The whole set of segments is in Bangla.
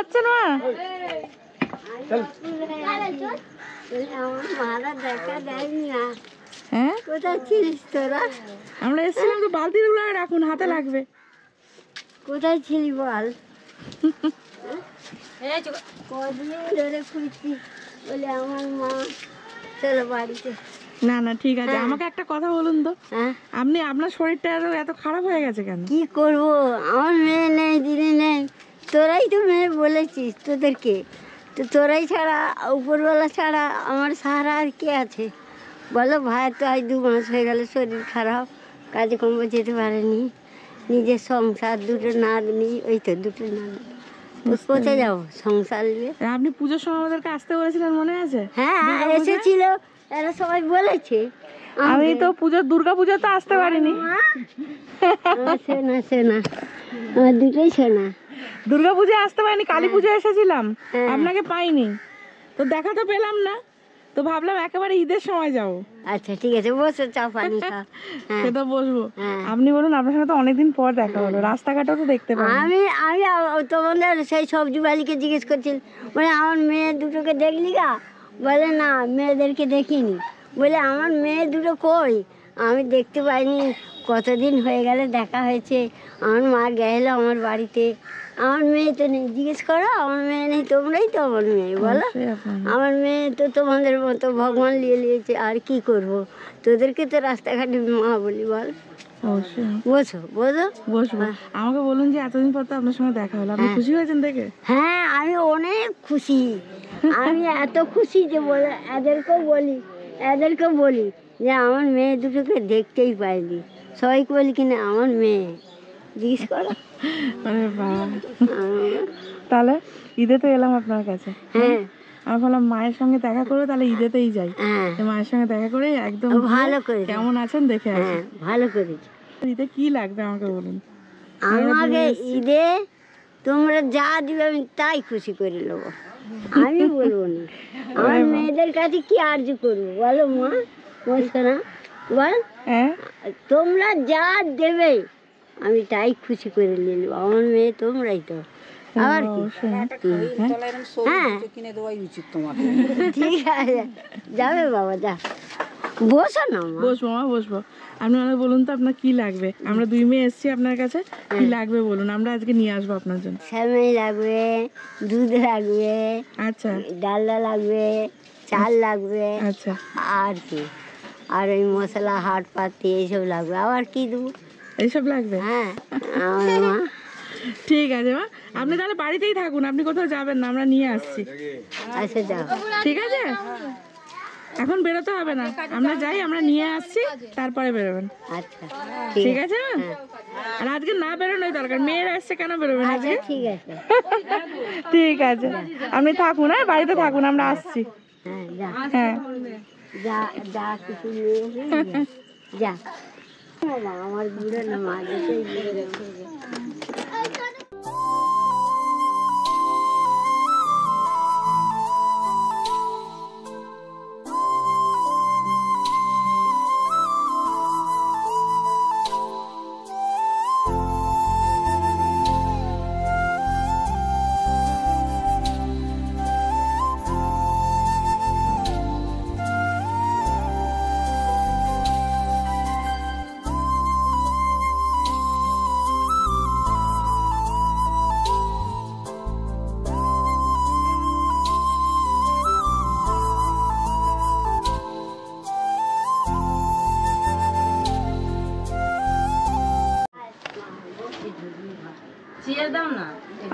যাচ্ছেন মা? হ্যাঁ, কোথায় ছিলিস তোরা? আমরা এসেছিলাম তো, বালতিগুলো রাখুন, হাতে লাগবে। কোথায় ছিলি বল? কদিন ধরে খুঁজছি, বলে আমার মা চলো বাড়িতে। না না ঠিক আছে, আমাকে একটা কথা বলুন তো, হ্যাঁ, আপনি আপনার শরীরটা এত খারাপ হয়ে গেছে কেন? কি করবো, আমার মেয়ে নেই, দিদি নেই। তোরাই তো মেয়ে বলেছিস, তোদেরকে তো তোরাই ছাড়া, উপরওয়ালা ছাড়া আমার সাহারা আর কে আছে বলো? ভাইয়ের তো আজ 2 মাস হয়ে গেল শরীর খারাপ, কাজে কর্ম যেতে পারেনি, নিজের সংসার, 2টো নাতনি, ওই তো 2টো নাতনি, কোথায় যাবো সংসার নিয়ে? আপনি পুজোর সময় আমাদেরকে আসতে বলেছিলেন, মনে আছে? হ্যাঁ এসেছিল, এরা সবাই বলেছে। আমি তো দুর্গা পুজো তো আসতে পারিনি। শোনা শোনা, আমার 2টোই শোনা। দুর্গা পুজো আসতে পারিনি, কালী পুজো এসেছিলাম, হ্যাঁ। আপনাকে পাইনি, তো দেখা তো পেলাম না, তো ভাবলাম একেবারে ঈদের সময় যাবো। আচ্ছা ঠিক আছে, বসো, চা পানি খা। হ্যাঁ, সে তো বসবো। হ্যাঁ। আপনি বলুন, আপনার সঙ্গে তো অনেকদিন পর দেখা হলো, রাস্তাঘাটও তো দেখতে পাই। আমি আমি তোমাদের সেই সবজি বালিকে জিজ্ঞেস করছিল, বলে আমার মেয়ে 2টোকে দেখলি গা? বলে না, মেয়েদেরকে দেখিনি। বলে আমার মেয়ে 2টো কই? আমি দেখতে পাইনি, কতদিন হয়ে গেলে দেখা হয়েছে। আমার মা গেল আমার বাড়িতে, আমার মেয়ে তো নেই। জিজ্ঞেস করো, আমার মেয়ে নেই, তোমরাই তো আমার মেয়ে বলো। আমার মেয়ে তো তোমাদের মতো ভগবান নিয়েছে, আর কি করব? তোদেরকে তো রাস্তাঘাটে মা বলি বল। অবশ্যই বসো বসো। বসবো। আমাকে বলুন যে এতদিন পর তো আপনার সঙ্গে দেখা হলো, আপনি খুশি হয়েছেন দেখে? হ্যাঁ, আমি অনেক খুশি। আমি এত খুশি যে বলে এদেরকেও বলি যে আমার মেয়ে 2টোকে দেখতেই পাইনি। সবাইকে বলি কিনা আমার মেয়ে, জিজ্ঞেস করো। আরে বাবা, তাহলে ঈদে তো এলাম আপনার কাছে। হ্যাঁ, আমি ভাবলাম মায়ের সঙ্গে দেখা করবো, তাহলে ঈদেতেই যাই। হ্যাঁ, মায়ের সঙ্গে দেখা করে একদম ভালো করে কেমন আছেন দেখে আসি। হ্যাঁ, ভালো করেছি। ঈদে কি লাগবে আমাকে বলুন। আমাকে ঈদে তোমরা যা দিবে আমি তাই খুশি করে নেবো, আমি বলবো না। আমার মেয়েদের কাছে কি আরজু করবো বলো মা? বলছো না বল? হ্যাঁ, তোমরা যা দেবে আমি তাই খুশি করে নিয়ে নেবো। আমার মেয়ে তোমরাই তো, আবার কি? হ্যাঁ ঠিক আছে, যাবে বাবা, যা বসো না মা। বসবো মা, বসবো। আপনি আমাকে বলুন তো আপনার কি লাগবে। আমরা 2 মেয়ে এসেছি আপনার কাছে, কি লাগবে বলুন, আমরা আজকে নিয়ে আসবো আপনার জন্য। সেমাই লাগবে, দুধ লাগবে, আচ্ছা ডালডা লাগবে, চাল লাগবে, আচ্ছা, আর কি? আর ওই মশলা, হাট পাতি এইসব লাগবে। আবার কি দেবো? এইসব লাগবে। হ্যাঁ আমার মা। ঠিক আছে মা, আপনি তাহলে বাড়িতেই থাকুন, আপনি কোথাও যাবেন না, আমরা নিয়ে আসছি। আচ্ছা যাও। ঠিক আছে, এখন বেরোতে হবে না, আমরা যাই, আমরা নিয়ে আসছি, তারপরে বেরোবেন। আচ্ছা ঠিক আছে মা? আর আজকে না বেরোনোই দরকার, মেয়েরা আসছে, কেন বেরোবেন আজকে? ঠিক আছে। ঠিক আছে, আপনি থাকুন, হ্যাঁ বাড়িতে থাকুন, আমরা আসছি। হ্যাঁ যা, হ্যাঁ যা যা কিছু নিয়ে এসে যা। বাবা, আমার বুড়ো না মা যেতেই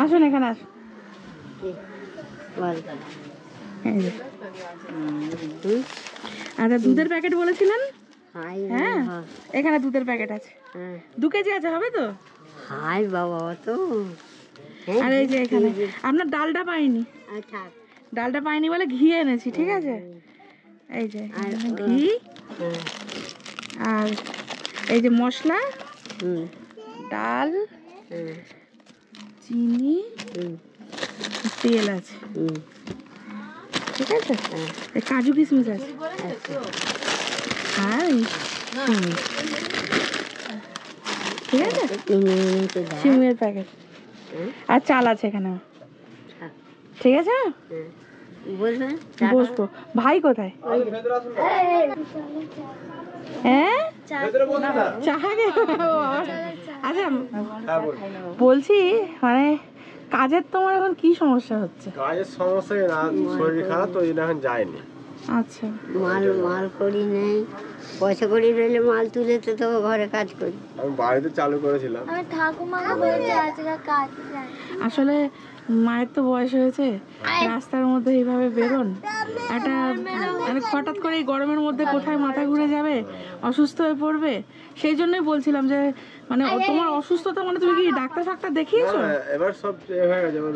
আসুন, এখানে আসুন। বল। এই যে। আচ্ছা, দুধের প্যাকেট বলেছিলেন? হ্যাঁ, এখানে দুধের প্যাকেট আছে, 2 কেজি আছে, হবে তো? হাই বাবা, তো আর এই যে এখানে আপনার ডালটা পাইনি, আচ্ছা ডালটা পাইনি বলে ঘি এনেছি, ঠিক আছে? এই যে ঘি, আর এই যে মশলা, ডাল, চিনি, তেল আছে, ঠিক আছে? এই কাজু কিশমিশ আছে, আর ঠিক আছে, সিমের প্যাকেট, আর চাল আছে এখানে। ঠিক আছে বলবেন বসবো। ভাই কোথায়? হ্যাঁ চাহা গে আচ্ছা বলছি মানে কাজের তোমার এখন কি সমস্যা হচ্ছে? কাজের সমস্যা না, শরীর খারাপ তো এই এখন যায়নি। আচ্ছা মাল করি নেই, পয়সা করি রইলে মাল তুলে তো তবে ঘরে কাজ করি। আমি বাড়িতে চালু করেছিলাম। আসলে মায়ের তো বয়স হয়েছে, রাস্তার মধ্যে এইভাবে বেরোন একটা মানে হঠাৎ করে এই গরমের মধ্যে কোথায় মাথা ঘুরে যাবে, অসুস্থ হয়ে পড়বে। সেই জন্যই বলছিলাম যে মানে তোমার অসুস্থতা মানে তুমি কি ডাক্তার ফাক্তার দেখিয়েছো? হ্যাঁ, এবার সব হয়ে গেছে। এবার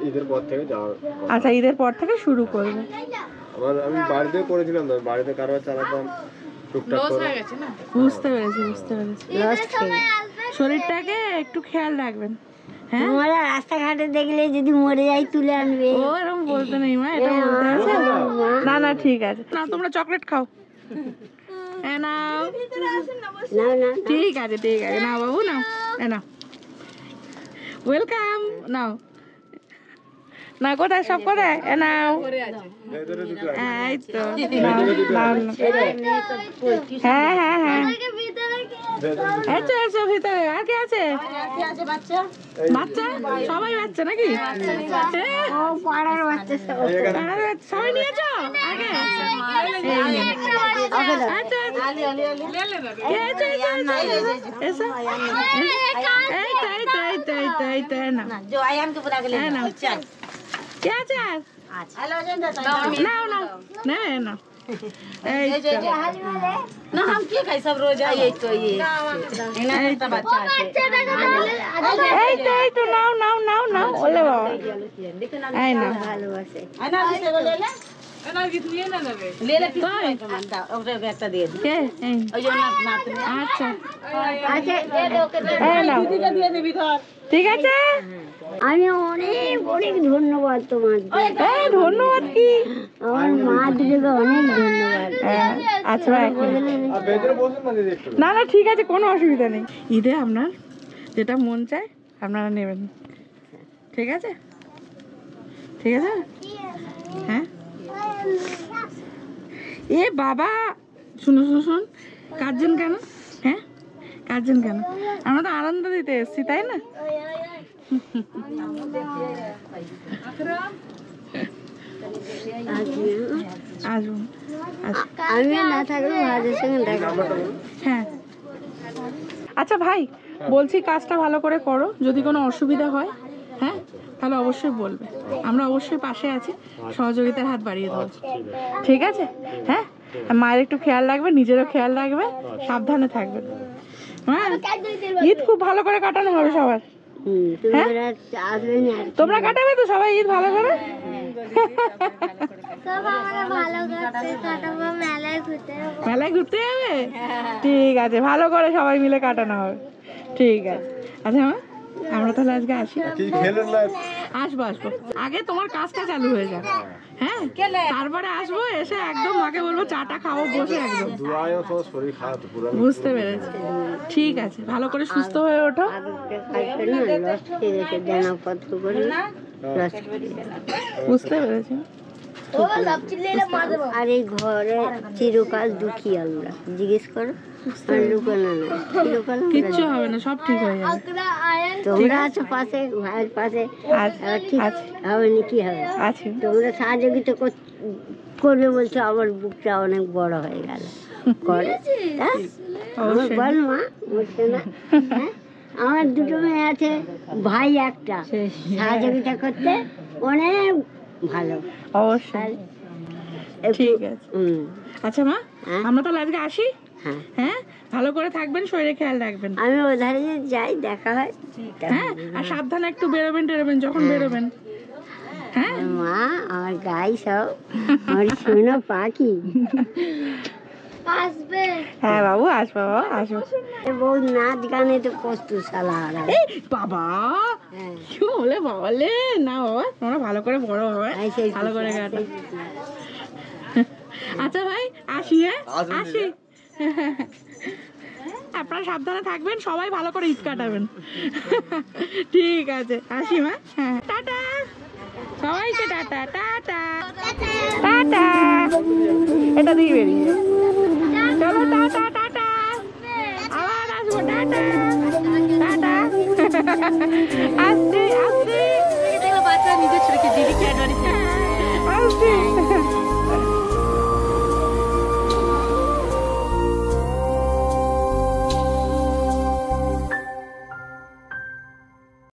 ঈদের পর থেকে যাওয়ার। আচ্ছা ঈদের পর থেকে শুরু করবে। আমি বাড়িতে করেছিলাম তো, বাড়িতে কারবার চালাতাম টুকটাক করে। বুঝতে পেরেছি বুঝতে পেরেছি। শরীরটাকে একটু খেয়াল রাখবেন। হ্যাঁ তোমরা রাস্তাঘাটে দেখলে যদি মরে যাই তুলে আনবে। ও এরকম বলতে নেই মা, এটা বলতে আছে। না না ঠিক আছে, না তোমরা চকলেট খাও। হ্যাঁ নাও না ঠিক আছে ঠিক আছে, নাও বাবু নাও, নাও ওয়েলকাম। নাও না কোথায় সব কোথায় নাও, এই তো নাও, নাও, নাও। হ্যাঁ হ্যাঁ হ্যাঁ এসো এসো ভিতরে। আর কে আছে? বাচ্চা সবাই বাচ্চা নাকি? হ্যাঁ, ও পাড়ার বাচ্চা সব। পাড়ার বাচ্চা সবাই নিয়েছো আগে? এই নে। আচ্ছা, আচ্ছা। এসো, এসো, এসো। এই তো, এই তো, এই তো, এই তো, এই তো, এই নাও। এই নাও। কে আছে আর? নাও, নাও। নে, নাও। এই তো। ना हम के खाई सब रोज आई तो ये इना तो बच्चा है এই তো, এই তো, নাও, নাও, নাও, নাও। ওলে বাবা। এই নাও। ভালোবাসে। आना किसे को ले ले ना कित लिए ना ले ले কই? तो मानता ओकरे একটা দিয়ে দি কে? এই। ওই যে না না তুমি আচ্ছা আচ্ছা এই নাও। দিদিকে দিয়ে দিবি ধর ঠিক আছে। আমি অনেক অনেক ধন্যবাদ তোমাকে। এই ধন্যবাদ কি? আমার মা দুটোকে অনেক ধন্যবাদ। হ্যাঁ, আচ্ছা ভাই। আর ভেতরে বসুন না দিদি একটু। না না ঠিক আছে, কোনো অসুবিধা নেই। ঈদে আপনার যেটা মন চায় আপনারা নেবেন, ঠিক আছে? ঠিক আছে হ্যাঁ। এ বাবা শুনো শুনো শুন, কাঁদছেন কেন? হ্যাঁ কাঁদছেন কেন? আমরা তো আনন্দ দিতে এসেছি তাই না? আসুন আসুন। আমি না থাকলে ভাইদের সঙ্গে দেখা করবো। হ্যাঁ আচ্ছা ভাই বলছি কাজটা ভালো করে করো, যদি কোনো অসুবিধা হয় হ্যাঁ তাহলে অবশ্যই বলবে, আমরা অবশ্যই পাশে আছি, সহযোগিতার হাত বাড়িয়ে দেবো। ঠিক আছে হ্যাঁ, মায়ের একটু খেয়াল রাখবে, নিজেরও খেয়াল রাখবে, সাবধানে থাকবে। হ্যাঁ ঈদ খুব ভালো করে কাটানো হবে সবার। তোমরা আসবে না? তোমরা কাটাবে তো সবাই ঈদ ভালো করে? মেলায় ঘুরতে যাবে? ঠিক আছে, ভালো করে সবাই মিলে কাটানো হবে। ঠিক আছে আচ্ছা মা, আমরা তাহলে আজকে আসি। কি খেলেন না? আসবো আসবো, আগে তোমার কাজটা চালু হয়ে যাবে হ্যাঁ, তারপরে আসবো, এসে একদম মাকে বলবো চাটা খাবো বসে একদম। দুয়ায় তো শরীর খারাপ তো পুরো। বুঝতে পেরেছি, ঠিক আছে, ভালো করে সুস্থ হয়ে ওঠো। জানাপত্র করে লস খেয়ে গেলাম। বুঝতে পেরেছি। আর এই ঘরে চিরকাল দুঃখী আমরা, জিজ্ঞেস করো। আর লুকানো না, চিরকাল আমরা কিচ্ছু হবে না, সব ঠিক হয়ে যাবে। তোমরা আছো পাশে, ভাইয়ের পাশে, আচ্ছা আর ঠিক আচ্ছা হবে না কি হবে? আছে। তোমরা সহযোগিতা করবে বলছো, আমার বুকটা অনেক বড় হয়ে গেল। করে হ্যাঁ? আমার অবশ্যই। বল মা, বুঝছে না? হ্যাঁ? আমার দুটো মেয়ে আছে, ভাই একটা, সহযোগিতা করতে অনেক ভালো। অবশ্যই একটু ঠিক আছে। আচ্ছা মা, হ্যাঁ? আমরা তাহলে আজকে আসি হ্যাঁ, হ্যাঁ, ভালো করে থাকবেন, শরীরে খেয়াল রাখবেন আমি ওধারে যে যাই দেখা হয়। হ্যাঁ, আর সাবধানে একটু বেরোবেন টেরোবেন যখন বেরোবেন হ্যাঁ। মা আমার গাই সব আমার শোনো পাখি। হ্যাঁ বাবু আসবো, বাবা আসবো। বউ নাচ গানে তো প্রস্তুত শালা হারা। এই বাবা হ্যাঁ, কি বলে বাবালে, না বাবা তোমরা ভালো করে বড় হবে, এই সেই ভালো করে কাটো। আচ্ছা ভাই আসি, হ্যাঁ আসি। আপনারা সাবধানে থাকবেন, সবাই ভালো করে ঈদ কাটাবেন। ঠিক আছে আসি মা, হ্যাঁ টাটা। সবাইকে টাটা টাটা টাটা। এটা দিয়ে বেরিয়ে চলো টাটা টাটা, আবার আসবো টাটা টাটা। আসছে।